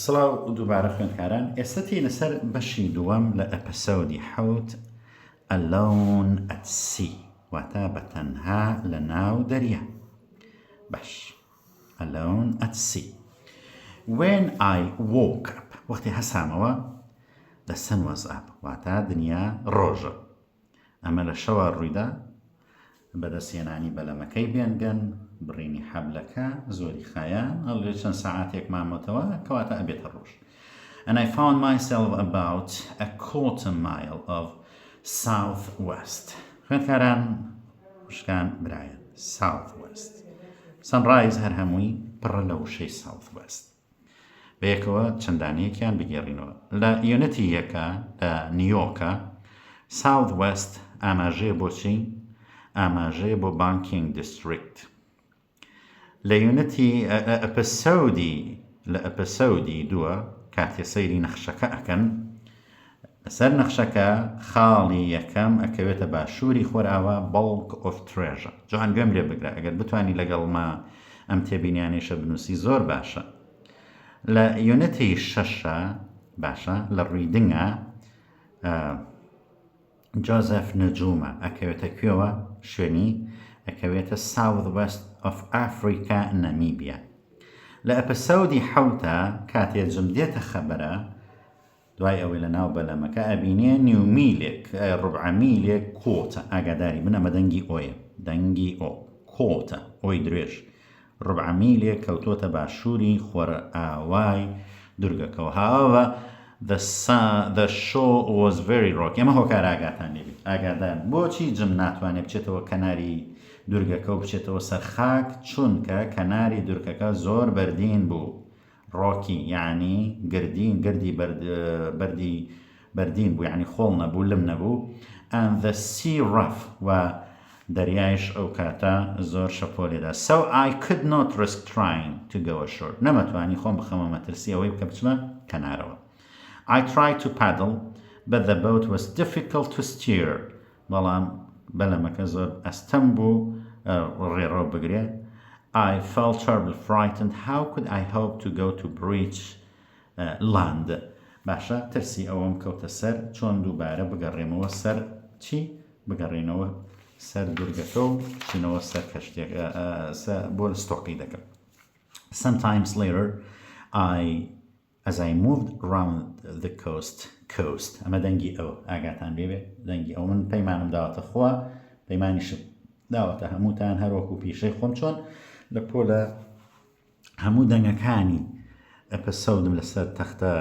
سڵاو دووبارە خوێندکاران ئێستاتی لەسەر بەشی دووەم لە ئەپسۆدی حەوت ئەلۆن ئەت سی واتە بەتەنها لە ناو دەریا. باش ئەلۆن ئەت سی. When I woke up وەختی هەسامەوە the sun was up واتە دنیا ڕۆژە. ئەمە لە شەوە ڕوویدا بەدەستهێنانی بەلەمەکەی بێنگەن بڕینی حەبلەکە زۆری خایان هەڵێ چەند سەعاتێک مامۆتەوە کەواتە ئەبێتە ڕۆژ. And I found myself about a quarter mile of southwest. خوێندکاران وشکان برایە southwest. Sunrise هەر هەمووی پڕە لە وشەی southwest. بەیەکەوە چەندانەیەکیان بگێڕینەوە. لە یونەتی یەکە لە نیویۆرکە southwest ئاماژەیە بۆ چی؟ ئاماژەیە بۆ banking district. لە یونەتی ئەپسۆدی دووە کاتێ سەیری نەخشەکە ئەکەن لەسەر نەخشەکە خاڵی یەکەم ئەکەوێتە باشووری خۆرئاوا bulk of treasure. جوان گوێم لێ بگرە ئەگەر بتوانی لەگەڵما ئەم تێبینیانێشە بنووسی زۆر باشە. لە یونەتی شەشە باشە لە ڕوویدنگە جۆزەف نەجوومە ئەکەوێتە کوێوە شوێنی ئەکەوێتە southwest of Africa نەمیبیا. لە ئەپسۆدی حەوتە کاتێ جمدێتە خەبەرە دوای ئەوەی لە ناو بەلەمەکە ئەبینێ نیو میلێک ڕوبع میلێک کۆتە ئاگاداری بن ئەمە دەنگی ئۆیە دەنگی ئۆ کۆتە ئۆی درێژ ڕوبع میلێک کەوتۆتە باشووری خۆرئاوای دورگەکەەوە. هاوە the show was very rocky. ئەمە هۆکار ئاگاتان لێبێت ئاگادار بۆچی جم ناتوانێت بچێتەوە کەناری دورگەکە و بچێتەوە سەر خاک چونکە کەناری دورگەکە زۆر بەردین بوو. ڕۆکی یعنی گردین گردی بەردین بوو یعنی خۆڵ نەبوو لم نەبوو. and the sea rough و دەریایش ئەو کاتە زۆر شەپۆلێدا. so I could not risk trying to go ashore. نەمەتوانی خۆم بخەمە مەترسی ئەوەی بکە بچمە کەنارەوە. I tried to paddle but the boat was difficult to steer. بەڵام بەلەمەکە زۆر ئەستەم بوو ڕێڕەو بگرێت. I felt terribly frightened. How could I hope to go to breach land? باشە ترسی ئەوەم کەوتە سەر چۆن دووبارە بگەڕێمەوە سەر چی؟ بگەڕێنەوە سەر دورگەکە و چینەوە سەر کەشتێک بۆ ستۆقی دەکەم. Sometimes later as I moved around the coast ئەمە دەنگی ئەو ئاگاتان بێبێ دەنگی ئەو من پەیمانم داوەتە خوا پەیمانیشم داوەتە هەمووتان هەروەکو پیشەی خۆم چۆن لە پۆلە هەموو دەنگەکانی ئەپسۆدم لەسەر تەختە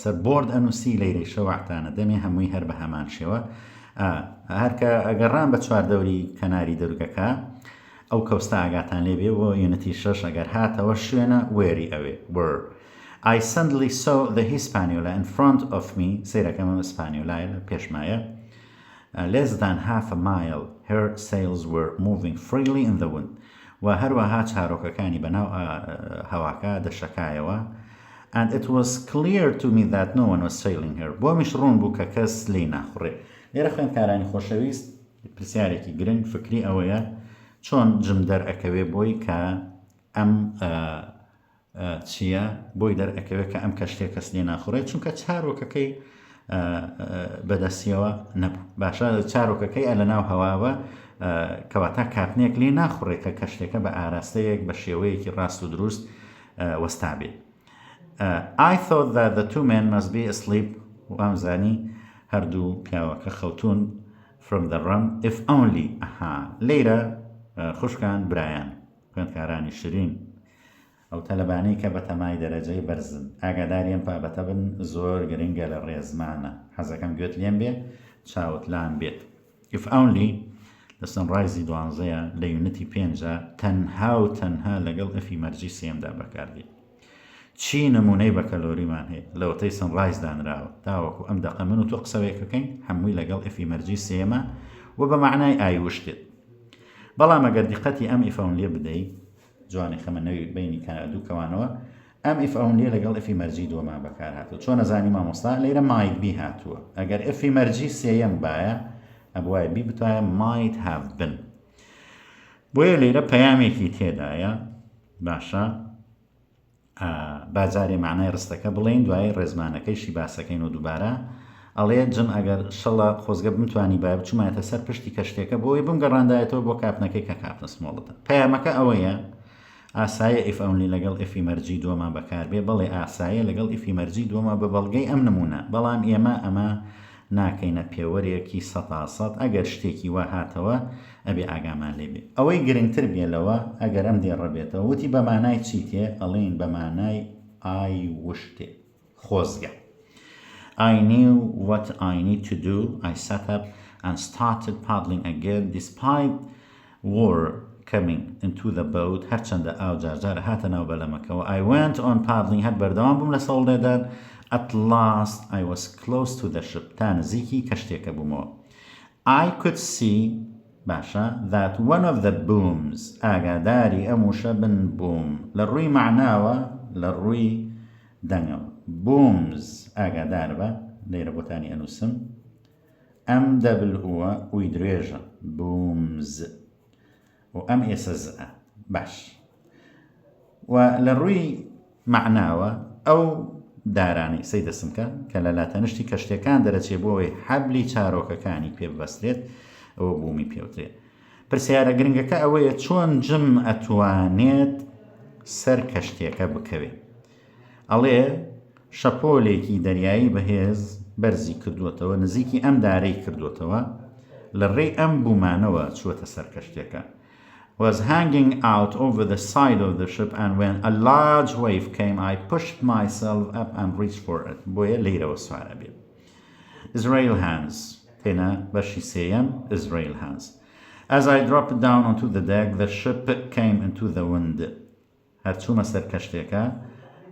سەر بۆرد ئەنووسی لەیرەی شەوەعتانە دەمێ هەمووی هەر بە هەمان شێوە هەرکە ئەگەڕان بە چواردەوری کەناری دەورگەکە ئەو کەوستە ئاگاتان لێبێ بۆ یونەتی شەش ئەگەر هاتەوە شوێنە وێری ئەوێ I suddenly saw the Hispaniola in front of me. سیرەکەم ئیسپانیۆلایە لە پێشمایە. Less than half a mile her sails were moving freely in the wind. و هەروەها چارۆکەکانی بەناو هەواکە دەشەکایەوە. And it was clear to me that no one was sailing her. بۆ میش ڕوون بوو کە کەس لێی ناخوڕێ. لێرە خوێندکارانی خۆشەویست پرسیارێکی گرنگ فکری ئەوەیە چۆن جم دەرئەکەوێ بۆی کە ئەم چییە بۆی دەرئەکەوێت کە ئەم کەشتێک کەس لێ ناخوڕێت چونکە چارۆکەکەی بەدەستیەوە نەبوو. باشە چارۆکەکەی لە ناو هەواوە کەواتە کاتنێک لێ ناخوڕێت کە کەشتێکە بە ئاراستەیەک بە شێوەیەکی ڕاست و دروست وەستابێت. I thought that the two men must be asleep. وامزانی هەردوو پیاوەکە خەوتون from the rum if only لێرە خوشکان برایان خوێندکارانی شرین ئەو تەلەبانەی کە بە تەمای دەرەجەی بەرزن ئاگاداریان بابەتە بن زۆر گرنگە لە ڕێزمانە حەزەکەم گوێت لێم بێ چاوت لام بێت. if only لە سنڕایزی دوانزەیە لە یونەتی پێنجە تەنها لەگەڵ ئەفی مەرجی سێمدا بەکاردێت. چی نمونەی بە کەلۆریمان هەیە لەوەتەی سنڕایز دانراوە تاوەکو ئەم دەقە من و تۆ قسەوەیەکەکەین هەمووی لەگەڵ ئەفی مەرجی سێمە و بە معنای ئایوشتێت. بەڵام ئەگەر دیقەتی ئەم ئیفەونلیە بدەیت جوانی خەمەنەوی بینی دوو کەوانەوە ئەم ئیفەونلیە لەگەڵ ئەفی مەرجی دووەمان بەکار هاتووە. چۆن نەزانی مامۆستا لێرە مایت بی هاتووە ئەگەر ئەفی مەرجی سێیەم باە ئەبوایە بی بتوایە might have been. بۆیە لێرە پەیامێکی تێدایە باشە بازارێ معنای ڕستەکە بڵێن دوای ڕێزمانەکەیشی باسەکەین و دووبارە ئەڵێ جم ئەگەر شەڵە خۆزگە بمتوانی با بچوومایەتە سەر پشتی کەشتێکە بۆی بمگەڕاندایەتەوە بۆ کاپنەکەی کە کاپنە سمۆڵەتە پەیامەکە ئەوەیە ئاسایە ئیف ئەونلی لەگەڵ ئیفی مەرجی دووەمان بەکاربێ بەڵێ ئاسایە لەگەڵ ئیفی مەرجی دووەمە بە بەڵگەی ئەم نمونە بەڵام ئێمە ئەمە ناکەینە پێوەرێکی 100% ئەگەر شتێکی وا هاتەوە ئەبێ ئاگامان لێبێ ئەوەی گرنگتر بێ لەوە ئەگەر ئەم دێڕەبێتەوە وتی بە مانای چیتێ ئەڵێن بە مانای ئای وشتێ خۆزگە I knew what I need to do. I sat up and started paddling again despite water coming into the boat. هەرچەندە ئاو جارجار هاتە ناو بەلەمەکەوە I went on paddling هەر بەردەوام بووم لە سەڵدێدان At last I was close to the ship تا نزیکی کەشتێکە بوومەوە I could see باشە that one of the booms ئاگاداری ئەموشە بن بووم لە ڕووی معناوە لە ڕووی دەنگەوە booms ئاگادار بە لێرە بۆتانی ئەنووسم ئەم دەبلووە وی درێژە booms و ئەم ئێسە زە باش و لە ڕووی معناوە ئەو دارانی سەی دەسمکە کە لە لاتەنشتی کەشتەکان دەرەچێ بۆەوەی حەبلی چارۆکەکانی پێ ببەسترێت ئەوە بوومی پێوترێت پرسیارە گرنگەکە ئەوەیە چۆن جم ئەتوانێت سەر کەشتێکە بکەوێت ئەڵێ شەپۆلێکی دەریایی بەهێز بەرزی کردووەتەوە نزیکی ئەم دارەی کردووەتەوە لە ڕێی ئەم بوومانەوە چووەتە سەر کەشتێکە was hanging out over the side of the ship and when a large wave came I pushed myself up and reached for it بۆیە لێرەوە سوارە بێت Israel hands تێنە بەشی سێیەم Israel hands As I dropped down onto the deck the ship came into the wind هەرچوومە سەر کەشتێکە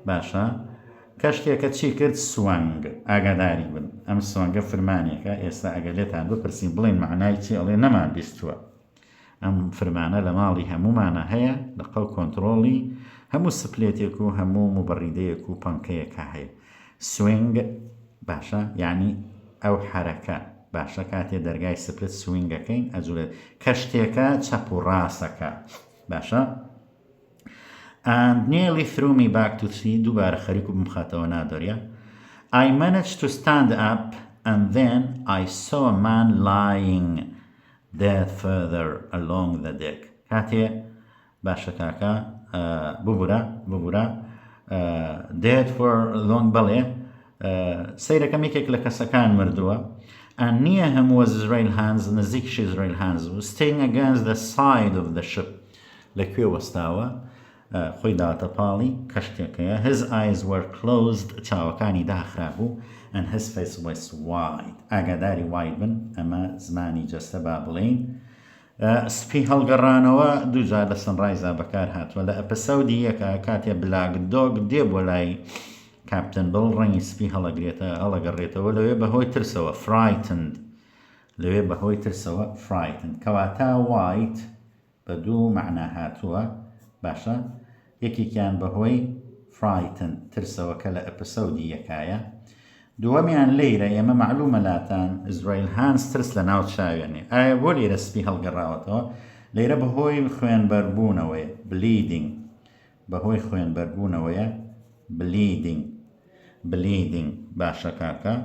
باشە کەشتێکە چی کرد سوانگ ئاگاداری بن ئەم سوانگە فرمانێکە ئێستا ئەگەر لێتان بپرسین بڵێن معنای چی ئەڵێ نەمان بیستووە ئەم فرمانە لە ماڵی هەمومانە هەیە لە قەو کۆنتڕۆڵی هەموو سپلێتێک و هەموو مبەڕیدەیەک و پەنکەیەکە هەیە سوینگ باشە یعنی ئەو حرەکە باشە کاتێ دەرگای سپلت سوینگەکەین ئەجوولێت کەشتێکە چەپ و ڕاستەکە باشە and nearly threw me back to sea دووبارە خەریک و بمخاتەوە نادۆریا I managed to stand up and then I saw a man lying dead further along the deck کاتێ باشە کاکە ببورە dead for long بەڵێ سەیرەکەم یەکێک لە کەسەکان مردووە and near him was Israel hands نزیکشی Israel hands was staying against the side of the ship لەکوێ وەستاوە خۆی داواتە پاڵی کەشتێکەیە his eyes were closed چاوەکانی داخرا بوو and his face was wide ئاگاداری wide بن ئەمە زمانی جەستە با بڵێن سپی هەڵگەڕانەوە دووجار لە سنڕایزا بەکار هاتووە لە ئەپسەودی یەکە کاتێ بلاک دۆگ دێ بۆ لای کاپتن بڵ ڕەنگی سپی هەڵەگەڕێتەوە لەوێ بەهۆی ترسەوە frightened لەوێ بەهۆی ترسەوە frightened کەواتە white بە دوو معنە هاتووە باشە یەکێکیان بەهۆی frightened ترسەوەکە لە ئەپسەودی یەکایە دووەمیان لێرە ئێمە معلومە لاتان ئیزرائیل هانس ترس لە ناو چاوێنێ ئایا بۆ لێرە سپی هەڵگەڕاوەتەوە لێرە بەهۆی خوێنبەربوونەوەیە bleeding بەهۆی خوێنبەربوونەوەیە bleeding باشە کاکە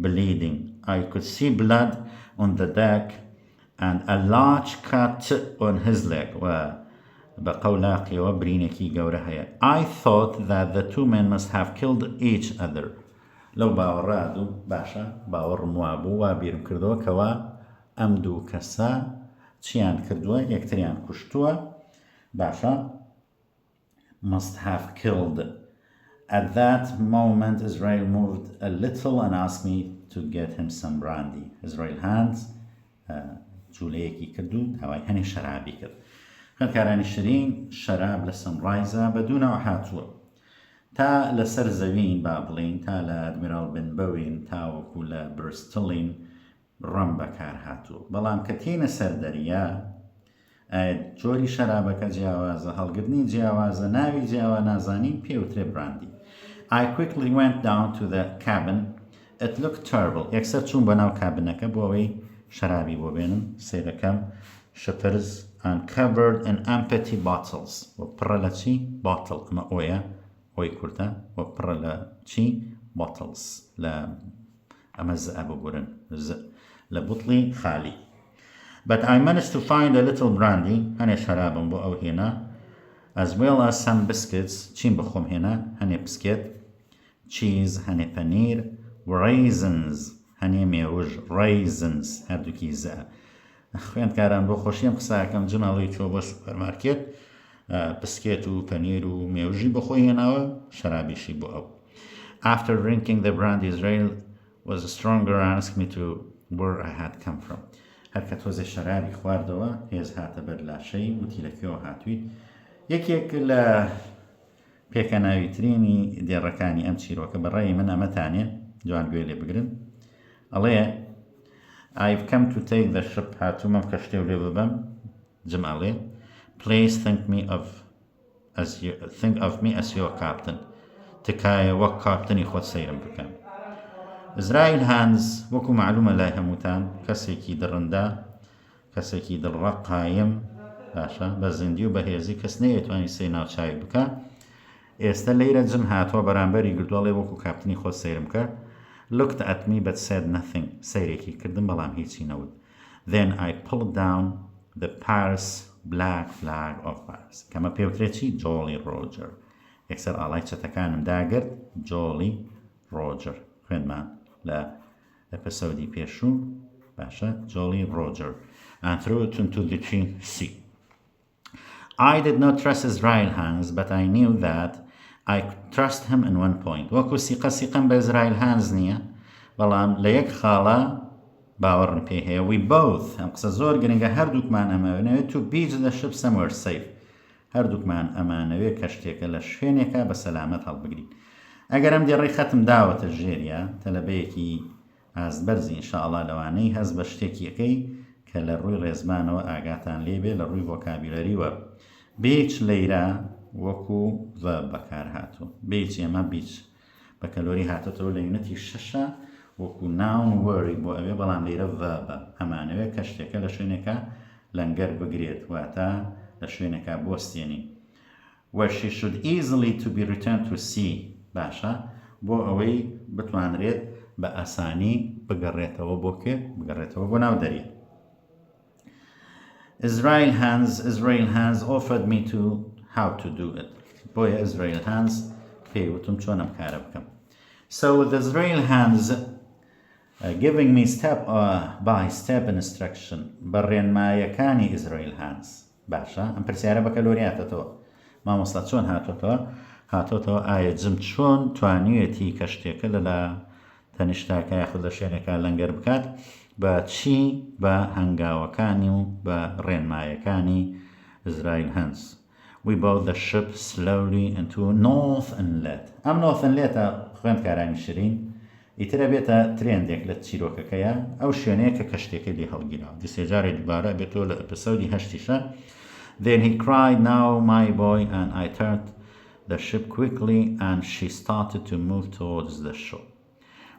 bleeding I could see blood on the deck and a large cut on his leg و بە قەولاقیەوە برینێکی گەورە هەیە I thought that the two men must have killed each other لەو باوەڕاد و باشە باوەڕم وابوو وا بیرم کردەوە کەوا ئەم دوو کەسە چیان کردووە یەکتریان کوشتووە باشە must have killed At that moment Israel moved a little and asked me to get him some brandy Israel hands جوولەیەکی کردو داوای هەنێ شەرابی کرد خوێندکارانی شرین شەراب لە سنڕایزە بەدوونەوە هاتووە تا لەسەر زەوین با بڵین تا لە ئەدمیرال بنبەوین تاوەکو لە برستڵین ڕەم بەکار هاتووە بەڵام کە تینە سەر دەریا جۆری شەرابەکە جیاوازە هەڵگرتنی جیاوازە ناوی جیاوا نازانی پێوترێ براندی I quickly went down to the cabin It looked terrible یەکسەر چوون بە ناو کابنەکە بۆ ئەوەی شەرابی بۆ بێنم سیرەکەم شپرز and covered in empty bottles و پڕە لە چی؟ باتڵ ئەمە ئۆیە هۆی کورتە و پڕە لە چی bottles لە ئەمە زە بگورن لە بوتڵی خالی. But I managed to find a little brandy هەنێ شەرابم بۆ ئەو هێنا as well as some biscuits چیم بخۆم هێنا هەنێ بسکێت cheese هەنێ پەنیر raisins هەنێ مێوژ raisins هەردووکی زە. خوێندکاران بۆ خۆشیم قساکەم جناڵی چۆ بۆ سوپەرمارکێت بسکێت و پەنیر و مێوژی بە خۆی هێناوە شەرابیشی بۆ ئەو. After drinking the brandy Israel was stronger and asked me to where I had come from. هەر کە تۆزێ شەرابی خواردەوە هێز هاتە بەر لاشەی وتی لەکوێوە هاتوویت. یەکێک لە پێکەناویترینی دێڕەکانی ئەم چیرۆکە بەڕێی من ئەمەتانێ جوان گوێ لێ بگرن ئەڵێ I've come to take the ship هاتوومەم کەشتێ و لێ ببەم جمعەڵێ Please think of me as your captain تکایە وەک کاپتنی خۆت سەیرم بکەم. ئیزرایل هانز وەکو معلومە لای هەمووتان کەسێکی دڕندا کەسێکی دڵڕەق قایم باشە بە زیندی و بەهێزی کەس نەیەتوانی سەی ناوچاوی بکە. ئێستا لەیرە جم هاتووە بەرامبەری گردوڵێ وەکو کاپتنی خۆت سەیرم کە looked at me but said nothing سەیرێکی کردم بەڵام هیچی نەوت. Then I pulled down the Paris black flag of Paris کەمە پێوترێکی Jolly Roger یەکسەر ئاڵای چەتەکانم داگرت Jolly Roger خوێنمان لە ئەپیسۆدی پێشوو باشە Jolly Roger and threw it into the sea. I did not trust Israel Hands but I knew that I could trust him in one point. وەکو سیقەم بە ئیزرایل هانز نییە بەڵام لە یەک خاڵە باوەڕم پێ هەیە we both ئەم قسە زۆر گرنگە هەردووکمان ئەمانەوێت to beach the ship somewhere safe هەردووکمان ئەمانەوێت کە شتێکە لە شوێنێکە بە سەلامەت هەڵبگرین. ئەگەر ئەم دێڕی خەتم داوەتە ژێریە تەلەبەیەکی ئازبەرزی ئینشاءڵڵا لەوانەی هەست بە شتێکیەکەی کە لە ڕووی ڕێزمانەوە ئاگاتان لێبێ لە ڕووی ڤۆکابیلەریوە بیچ لەیرە وەکو ڤە بەکار هاتوو بیچ ئێمە بیچ بە کەلۆری هاتێتەوە لە یونەتی شەشە وەکو ناون وەری بۆ ئەوێ بەڵام لەیرە ڤە بە ئەمانەوێت کە شتێکە لە شوێنێکە لەنگەر بگرێت واتە لە شوێنێکە بۆستێنی where she should easily to be returned to sea باشە بۆ ئەوەی بتوانرێت بە ئاسانی بگەڕێتەوە بۆ کێ بگەڕێتەوە بۆ ناو دەریە. Israel Hands offered me to how to do it. بۆیە Israel Hands پێیوتم چۆن ئەم کارە بکەم. So with Israel Hands giving me step by step instruction بەڕێنمایەکانی Israel Hands باشە ئەم پرسیارە بە کەلۆریاتەوە مامۆستا چۆن هاتۆتەوە ئایا جم چۆن توانیوێتی کە شتێکە لەلا تەنیشتاکە یاخود لە شوێنێکە لەنگەر بکات بە چی بە هەنگاوەکانی و بە ڕێنمایەکانی Israel Hands. We brought the ship slowly into North Inlet. ئەم North Inletە خوێندکارانی شیرین ئیترە بێتە ترێندێک لە چیرۆکەکەیە ئەو شوێنەیە کە کەشتێکە لێ هەڵگیراوە دیسێجارێ دووبارە بێتەوە لە ئەپیسۆدی هەشتیشە. Then he cried, "Now, my boy," and I turned the ship quickly and she started to move towards the shore.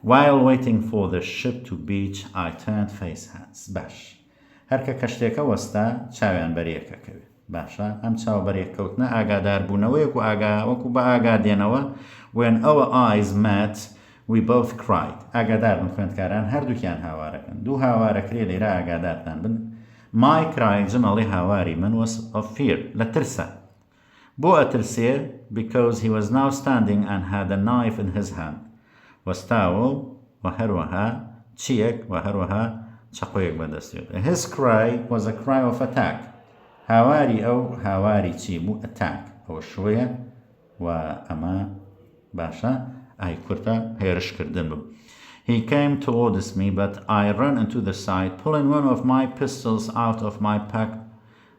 While waiting for the ship to beach, I turned face hands. باش. هەرکە کەشتێکە وەستا چاویان بەریەکە کەوێ. باشە ئەم چاو بەریەکەوتنە ئاگادار بوونەوەیەک و وەکو بە ئاگادێنەوە when our eyes met we both cried. ئاگادار بن خوێندکاران هەردووکیان هاوارەکەن دوو هاوارەکرێ لێرە ئاگادارتان بن. My cry جمەڵی هاواری من was of fear لە ترسە بۆ ئەترسێ because he was now standing and had a knife in his hand. وەستاوە و هەروەها چیەک و هەروەها چەقۆیەک بەدەستێت. His cry was a cry of attack. هاواری ئەو هاواری چی بوو attack ئەوە شوەیە و ئەمە باشە ئای کورتە هێرشکردن بوو. He came towards me but I ran into the side pulling one of my pistols out of my pack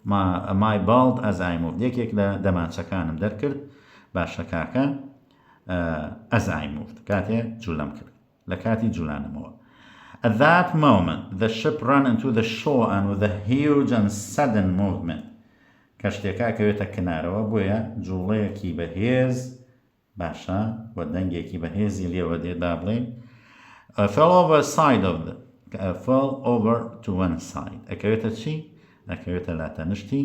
my belt as I moved. یەکێک لە دەمانچەکانم دەرکرد باشە کاکە as I moved کاتێ جوولەم کرد لە کاتی جوولانمەوە. At that moment the ship ran into the shore and with a huge and sudden movement کەشتێکا کەوێتە کنارەوە بۆیە جوڵەیەکی بەهێز باشە بۆ دەنگێکی بەهێزی لێوە دێدا بڵێ fell over to one side ئەکەوێتە چی؟ ئەکەوێتە لاتەنشتی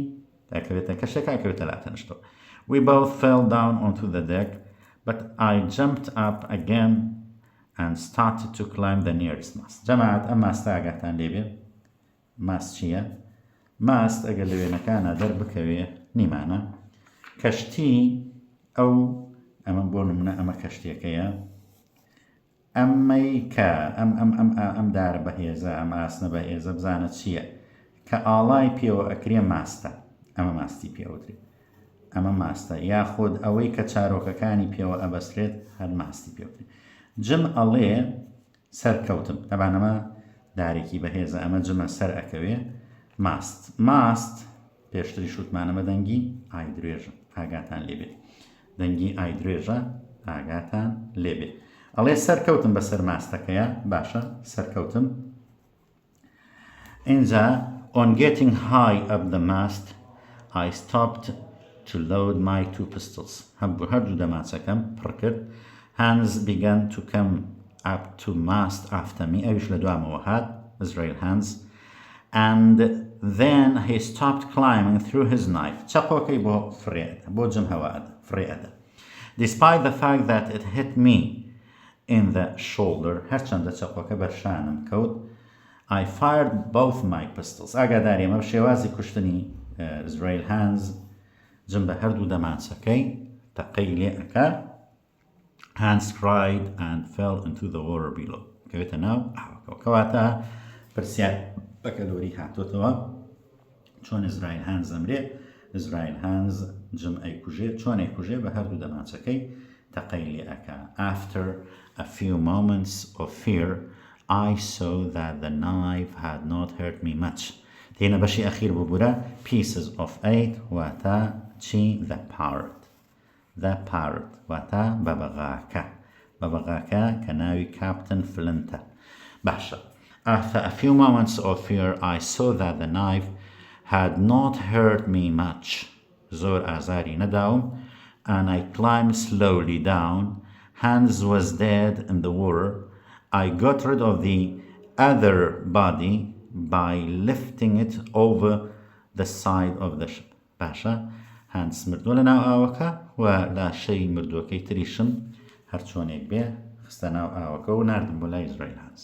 ئەکەوێتە کەشێکا ئەکەوێتە لاتەنشتەوە. We both fell down onto the deck but I jumped up again and started to climb the nearest mast. جەماعەت ئەم ماستە ئاگاتان لێبێ ماست چییە؟ ماست ئەگەر لە وێنەکانە دەربکەوێ نیمانە کەشتی ئەو ئەمە بۆ نمونە ئەمە کەشتێکەیە ئەمەی کە ئەم دارە بەهێزە ئەم ئاسنە بەهێزە بزانە چییە کە ئاڵای پێوە ئەکرێ ماستە ئەمە ماستی پێوتری ئەمە ماستە یاخود ئەوەی کە چارۆکەکانی پێوە ئەبەسرێت هەر ماستی پێوتری جم ئەڵێ سەرکەوتم ئەبانەمە دارێکی بەهێزە ئەمە جمە سەر ئەکەوێ ماست پێشتری شوتمانەمە دەنگی ئای درێژە ئاگاتان لێبێت دەنگی ئای درێژە ئاگاتان لێبێت ئەڵێ سەرکەوتم بەسەر ماستەکەیە باشە سەرکەوتم اینجا on getting high up the mast I stopped to load my 2 pistols هەردوو دەماچەکەم پڕ کرد Hands began to come up to mast after me ئەویش لە دوامەوە هات Israel hands and then he stopped climbing through his knife چەقۆکەی بۆ فرێدە بۆ جم هەوادە فرێدە despite the fact that it hit me in the shoulder هەرچەندە چەقۆکە بەرشانم کەوت I fired both my pistols ئاگاداری ئەمە شێوازی کوشتنی Israel hands جم بە هەردوو دەمانچەکەی تەقەی لێ ئەکا Hands cried and fell into the water below. کەوێتە ناو ئاوەکەوە کەواتە پرسیار بە کەلۆری هاتوتەوە چۆن ئیزرایل هانز ئەمرێ ئیزرایل هانز جم ئەیکوژێ چۆن ئەیکوژێ بە هەردوو دەمانچەکەی تەقەی لێ ئەکا After a few moments of fear I saw that the knife had not hurt me much. تێنە بەشی ئەخیر ببوورە pieces of 8 واتە چی the parrot واتە بەبەغاکە کە ناوی کاپتن فلنتە باشە After a few moments of fear I saw that the knife had not hurt me much زۆر ئازاری نەداوم and I climbed slowly down Hands was dead in the water I got rid of the other body by lifting it over the side of the ship باشە Hands مردووە لە ناو ئاوەکە و لاشەی مردووەکەی تریشم هەر چۆنێک بێ خستە ناو ئاوەکە و ناردم بۆ لای ئیزرایل هانز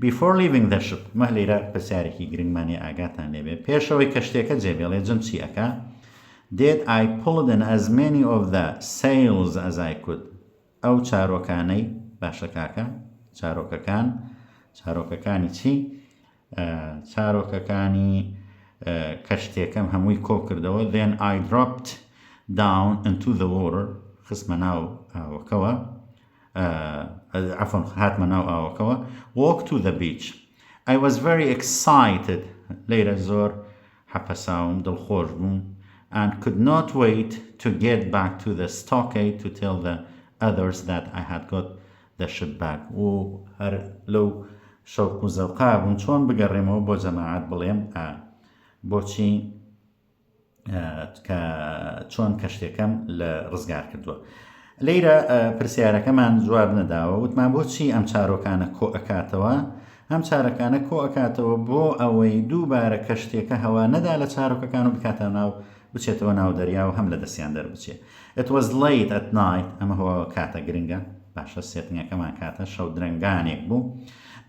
Before leaving the ship مە لێرە پرسیارێکی گرنگمانی ئاگاتان لێبێ پێشەوەی کەشتێکە جێبێڵێ جم چی ئەکا Did I pull in as many of the sails as I could ئەو چارۆکانەی باشە کاکە چارۆکەکانی چی چارۆکەکانی کەشتێکەم هەمووی کۆ کردەوە Then I dropped down into the water خستمە ناو ئاوەکەوە هاتمە ناو ئاوەکەوە Walk to the beach I was very excited لێرە زۆر حەپەساوم دڵخۆش بووم and could not wait to get back to the stockade to tell the others that I had got the ship back و هەر لەو شەوق و زەوقا بووم چۆن بگەڕێمەوە بۆ جەماعەت بڵێم بۆچی کە چۆن کەشتێکەم لە ڕزگار کردووە لێرە پرسیارەکەمان جواب نەداوە وتمان بۆچی ئەم چارۆکانە کۆ ئەکاتەوە ئەم چارەکانە کۆ ئەکاتەوە بۆ ئەوەی دووبارە کەشتێکە هەوا نەدا لە چارۆکەکان و بکاتە ناو بچێتەوە ناو دەریا و هەم لە دەستیان دەربچێ It was late at night ئەمە هەوە کاتە گرنگە باشە سێتنگەکەمان کاتە شەو درەنگانێک بوو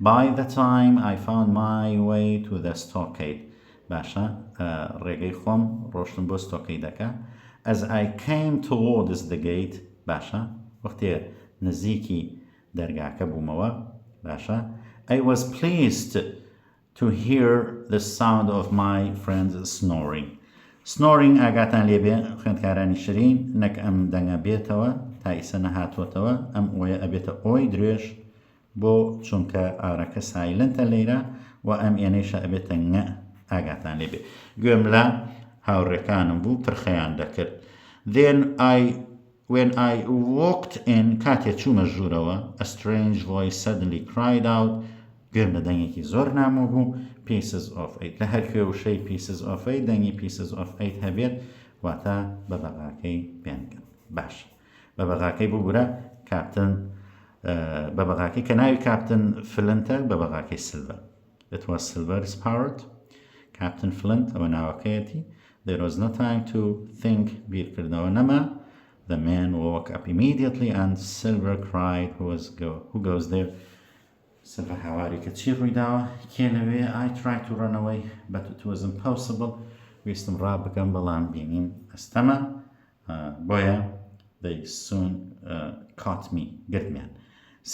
By the time I found my way to the stockade باشە ڕێگەی خۆم ڕۆشتم بۆ ستۆکەیدەکە As I came towards the gate باشە وەختێ نزیکی دەرگاکە بوومەوە باشە I was pleased to hear the sound of my friends snoring Snoring ئاگاتان لێبێ خوێندکارانی شرین نەک ئەم دەنگە بێتەوە تا ئیسە نەهاتوەتەوە ئەم ئۆیە ئەبێتە ئۆی درێژ بۆ چونکە ئارەکە سایلنتە لێرە و ئەم ئێنەیشە ئەبێتە نە ئاگاتان لێبێ گوێم لە هاوڕێکانم بوو پرخەیان دەکرد Then when I walked in کاتێ چوومە ژوورەوە a strange voice suddenly cried out گوێم لە دەنگێکی زۆر نامۆ بوو pieces of 8 لە هەر کوێ وشەی pieces of 8 دەنگی pieces of 8 هەبێت واتە بە بەغاکەی پێنگن باش بە بەغاکەی ببوورە کاپتن بە بەغاکەی کە ناوی کاپتن فلنتە بە بەغاکەی سلڤەر It was Silver's parrot Captain Flint ئەوە ناوەکەیەتی There was no time to think بیرکردنەوە نەما The man woke up immediately and Silver cried, who goes there? Silver هاواری کە چی ڕووی داوە کێ لەوێ I tried to run away but it was impossible ویستم ڕابگەم بەڵام بینیم ئەستەمە بۆیە they soon caught me گرتمیان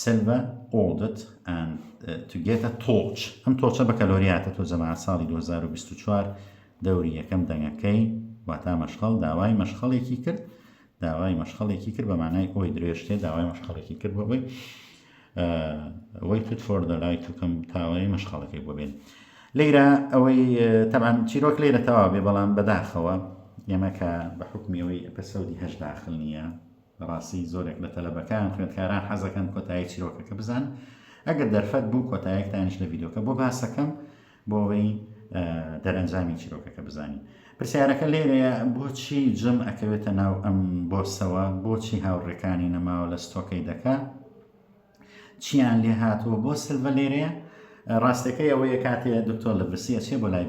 Silver ordered and to get a torch ئەم تۆرچە بە کەلۆریاتە تۆ جەماعەت ساڵی 2024 دەوری یەکەم دەنگەکەی واتە مەشخەڵ داوای مەشخەڵێکی کرد بە مانای ئەوی درێژتێ داوای مەشخەڵێکی کرد بۆ بۆی waited for the light to come تاوای مەشخەڵەکەی بۆ بێن لێرە ئەوەی تەبان چیرۆک لێرە تەواو بێ بەڵام بەداخەوە ئێمە کە بە حکمی ئەوەی ئەپەسەودی هەش داخل نییە ڕاستی زۆرێک لە تەلەبەکان خوێندکاران حەزەکەن کۆتایی چیرۆکەکە بزان ئەگەر دەرفەت بوو کۆتاییەکتانیش لە ڤیدۆکە بۆ باسەکەم بۆ ئەوەی دەرەنجامی چیرۆکەکە بزانین پرسیارەکە لێرەیە بۆچی جم ئەکەوێتە ناو ئەم بۆرسەوە بۆچی هاوڕێکانی نەماوە لە ستۆکەی دەکا چیان لێ هاتووە بۆ سلڤە لێرەیە ڕاستەکەی ئەوەیە کاتێ دکتۆر لە برسی ئەچێ بۆ لای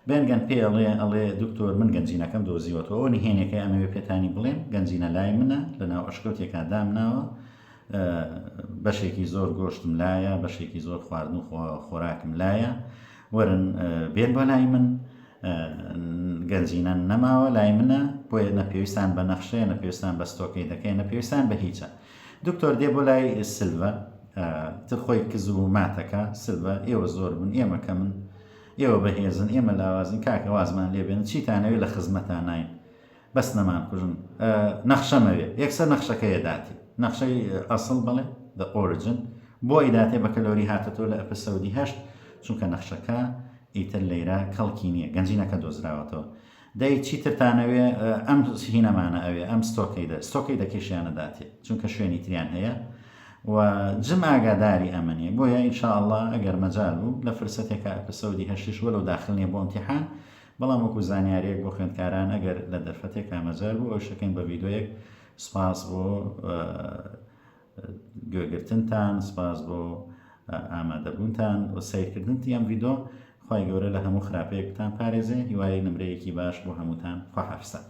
بێنگەن پێ ئەڵێ دکتۆر من گەنجینەکەم دۆزیوەتەوە ئەو نهێنێکەکە ئەمەوێ پێتانی بڵێن گەنجینە لای منە لە ناو ئەشکەوتێکا دامناوە بەشێکی زۆر گۆشتم لایە بەشێکی زۆر خواردن و خۆراکم لایە وەرن بێن بۆ لای من گەنجینە نەماوە لای منە بۆیە نەپێویستان بە نەخشەیە نەپێویستان بە ستۆکەی دەکەی نەپێویستان بە هیچە دکتۆر دێ بۆ لای سلڤە خۆی کز و ماتەکە سلڤە ئێوە زۆر بن ئێمە کە من ئێوە بەهێزن ئێمە لاوازن کاکە وازمان لێبێن چیتانەوێت لە خزمەتان ناین بەس نەمان کوژن نەخشەمەوێ یەکسەر نەخشەکەیە داتی نەخشەی ئەسڵ بڵێ the origin بۆ ئیداتێ بە کەلۆری هاتەتۆ لە ئەپسەودی هەشت چونکە نەخشەکە ئیتر لەیرە کەڵکی نییە گەنجینەکە دۆزراوەتەوە دەی چیترتانەوێ ئەم هینەمانە ئەوێ ئەم ستۆکەی دەکێشیانە داتێ چونکە شوێنی تریان هەیە و جم ئاگاداری ئەمەنیە بۆیە ئینشاءالله ئەگەر مەجال بوو لە فرسەتێکە ئەپسەودی هەشتش وەلو داخل نیە بۆ ئەمتیحان بەڵام وەکو زانیاریەک بۆ خوێندکاران ئەگەر لە دەرفەتێکا مەجال بوو ئەو شەکەین بە ڤیدۆیەک سپاس بۆ گوێگرتنتان سپاس بۆ ئامادەبوونتان و سیرکردنتی ئەم ڤیدۆ خی گەورە لە هەموو خراپەیەکتان پارێزێ هیوای نمرەیەکی باش بۆ هەمووتان خواحافزە